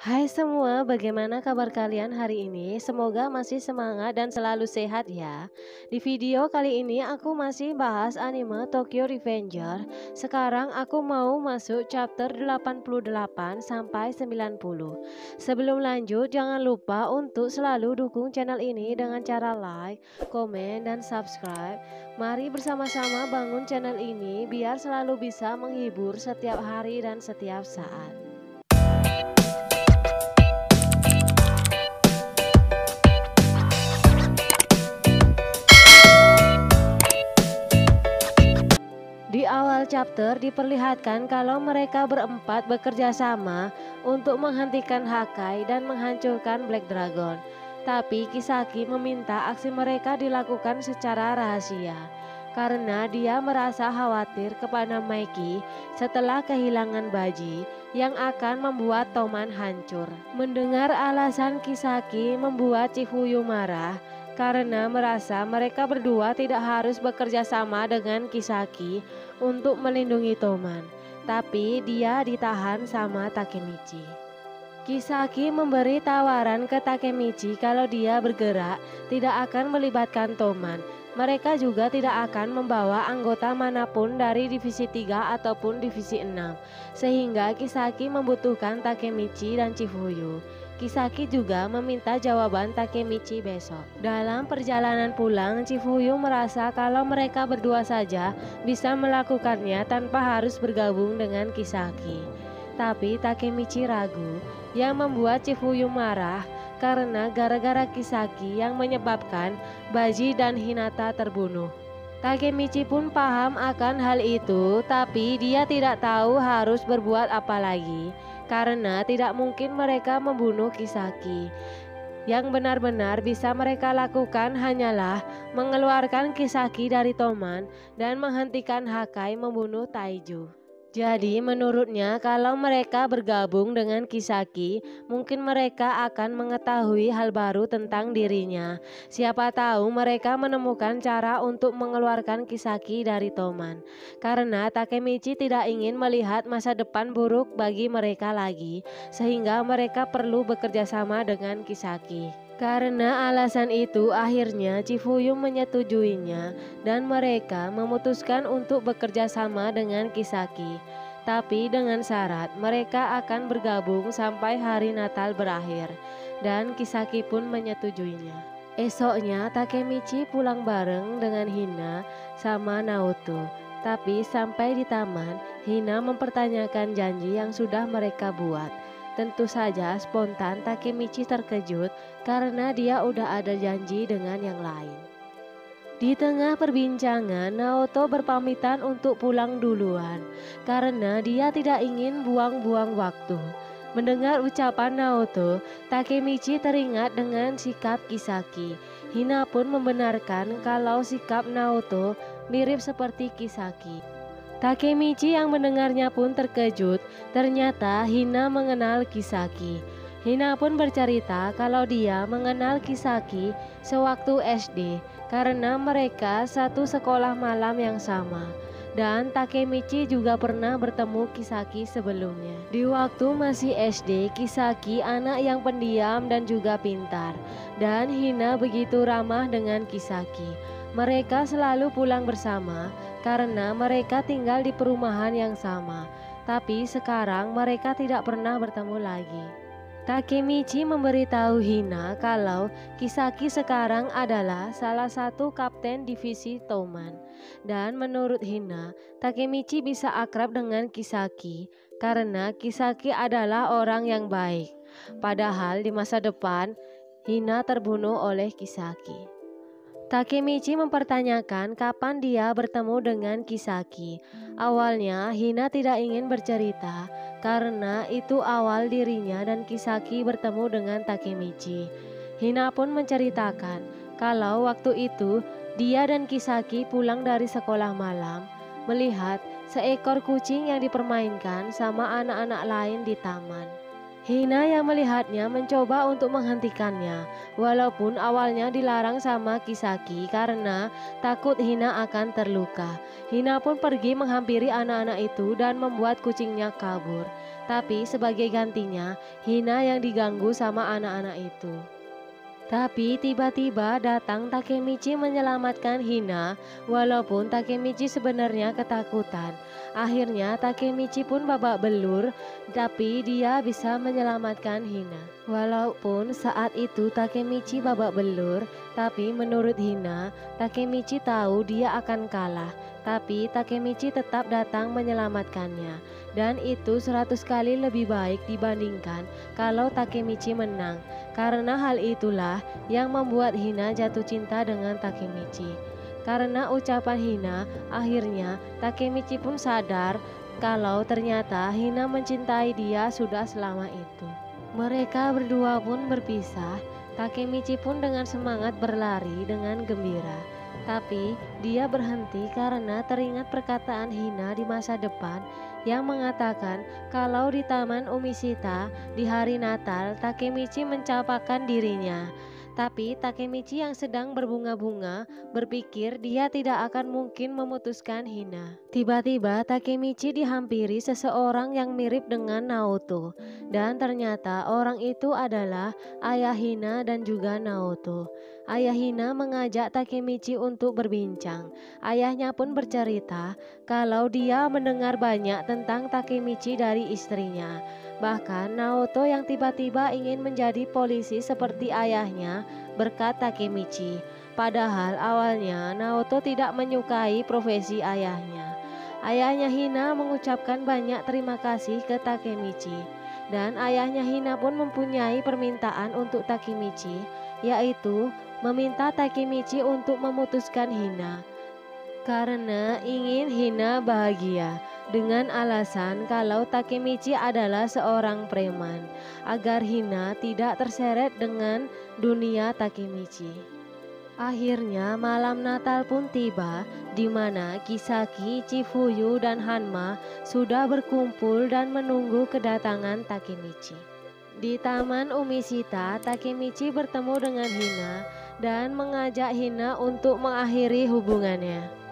Hai semua, bagaimana kabar kalian hari ini? Semoga masih semangat dan selalu sehat ya. Di video kali ini aku masih bahas anime Tokyo Revenger. Sekarang aku mau masuk chapter 88 sampai 90. Sebelum lanjut, jangan lupa untuk selalu dukung channel ini dengan cara like, komen, dan subscribe. Mari bersama-sama bangun channel ini biar selalu bisa menghibur setiap hari dan setiap saat. Di awal chapter diperlihatkan kalau mereka berempat bekerja sama untuk menghentikan Hakai dan menghancurkan Black Dragon. Tapi Kisaki meminta aksi mereka dilakukan secara rahasia karena dia merasa khawatir kepada Maiki setelah kehilangan Baji yang akan membuat Toman hancur. Mendengar alasan Kisaki membuat Chifuyu marah karena merasa mereka berdua tidak harus bekerja sama dengan Kisaki untuk melindungi Toman, tapi dia ditahan sama Takemichi. Kisaki memberi tawaran ke Takemichi kalau dia bergerak tidak akan melibatkan Toman. Mereka juga tidak akan membawa anggota manapun dari divisi 3 ataupun divisi 6, sehingga Kisaki membutuhkan Takemichi dan Chifuyu. Kisaki juga meminta jawaban Takemichi besok. Dalam perjalanan pulang, Chifuyu merasa kalau mereka berdua saja bisa melakukannya tanpa harus bergabung dengan Kisaki. Tapi Takemichi ragu, yang membuat Chifuyu marah karena gara-gara Kisaki yang menyebabkan Baji dan Hinata terbunuh. Takemichi pun paham akan hal itu, tapi dia tidak tahu harus berbuat apa lagi karena tidak mungkin mereka membunuh Kisaki. Yang benar-benar bisa mereka lakukan hanyalah mengeluarkan Kisaki dari Toman dan menghentikan Hakai membunuh Taiju. Jadi menurutnya kalau mereka bergabung dengan Kisaki, mungkin mereka akan mengetahui hal baru tentang dirinya. Siapa tahu mereka menemukan cara untuk mengeluarkan Kisaki dari Toman. Karena Takemichi tidak ingin melihat masa depan buruk bagi mereka lagi, sehingga mereka perlu bekerja sama dengan Kisaki. Karena alasan itu akhirnya Chifuyu menyetujuinya dan mereka memutuskan untuk bekerja sama dengan Kisaki. Tapi dengan syarat mereka akan bergabung sampai hari Natal berakhir dan Kisaki pun menyetujuinya. Esoknya Takemichi pulang bareng dengan Hina sama Naoto. Tapi sampai di taman, Hina mempertanyakan janji yang sudah mereka buat. Tentu saja spontan Takemichi terkejut karena dia udah ada janji dengan yang lain. Di tengah perbincangan, Naoto berpamitan untuk pulang duluan karena dia tidak ingin buang-buang waktu. Mendengar ucapan Naoto, Takemichi teringat dengan sikap Kisaki. Hina pun membenarkan kalau sikap Naoto mirip seperti Kisaki. Takemichi yang mendengarnya pun terkejut, ternyata Hina mengenal Kisaki. Hina pun bercerita kalau dia mengenal Kisaki sewaktu SD karena mereka satu sekolah malam yang sama. Dan Takemichi juga pernah bertemu Kisaki sebelumnya. Di waktu masih SD, Kisaki anak yang pendiam dan juga pintar. Dan Hina begitu ramah dengan Kisaki. Mereka selalu pulang bersama karena mereka tinggal di perumahan yang sama. Tapi sekarang mereka tidak pernah bertemu lagi. Takemichi memberitahu Hina kalau Kisaki sekarang adalah salah satu kapten divisi Toman. Dan menurut Hina, Takemichi bisa akrab dengan Kisaki karena Kisaki adalah orang yang baik. Padahal di masa depan, Hina terbunuh oleh Kisaki. Takemichi mempertanyakan kapan dia bertemu dengan Kisaki. Awalnya Hina tidak ingin bercerita karena itu awal dirinya dan Kisaki bertemu dengan Takemichi. Hina pun menceritakan kalau waktu itu dia dan Kisaki pulang dari sekolah malam melihat seekor kucing yang dipermainkan sama anak-anak lain di taman. Hina yang melihatnya mencoba untuk menghentikannya, walaupun awalnya dilarang sama Kisaki karena takut Hina akan terluka. Hina pun pergi menghampiri anak-anak itu dan membuat kucingnya kabur. Tapi sebagai gantinya, Hina yang diganggu sama anak-anak itu. Tapi tiba-tiba datang Takemichi menyelamatkan Hina, walaupun Takemichi sebenarnya ketakutan. Akhirnya Takemichi pun babak belur, tapi dia bisa menyelamatkan Hina. Walaupun saat itu Takemichi babak belur, tapi menurut Hina, Takemichi tahu dia akan kalah. Tapi Takemichi tetap datang menyelamatkannya. Dan itu 100 kali lebih baik dibandingkan kalau Takemichi menang. Karena hal itulah yang membuat Hina jatuh cinta dengan Takemichi. Karena ucapan Hina, akhirnya Takemichi pun sadar kalau ternyata Hina mencintai dia sudah selama itu. Mereka berdua pun berpisah. Takemichi pun dengan semangat berlari dengan gembira. Tapi dia berhenti karena teringat perkataan Hina di masa depan yang mengatakan kalau di Taman Umishita di hari Natal Takemichi mencapakan dirinya. Tapi Takemichi yang sedang berbunga-bunga berpikir dia tidak akan mungkin memutuskan Hina. Tiba-tiba Takemichi dihampiri seseorang yang mirip dengan Naoto. Dan ternyata orang itu adalah ayah Hina dan juga Naoto. Ayah Hina mengajak Takemichi untuk berbincang. Ayahnya pun bercerita kalau dia mendengar banyak tentang Takemichi dari istrinya. Bahkan Naoto yang tiba-tiba ingin menjadi polisi seperti ayahnya berkat Takemichi. Padahal awalnya Naoto tidak menyukai profesi ayahnya. Ayahnya Hina mengucapkan banyak terima kasih ke Takemichi. Dan ayahnya Hina pun mempunyai permintaan untuk Takemichi, yaitu meminta Takemichi untuk memutuskan Hina karena ingin Hina bahagia, dengan alasan kalau Takemichi adalah seorang preman, agar Hina tidak terseret dengan dunia Takemichi. Akhirnya malam Natal pun tiba, di mana Kisaki, Chifuyu, dan Hanma sudah berkumpul dan menunggu kedatangan Takemichi. Di Taman Umishita, Takemichi bertemu dengan Hina dan mengajak Hina untuk mengakhiri hubungannya.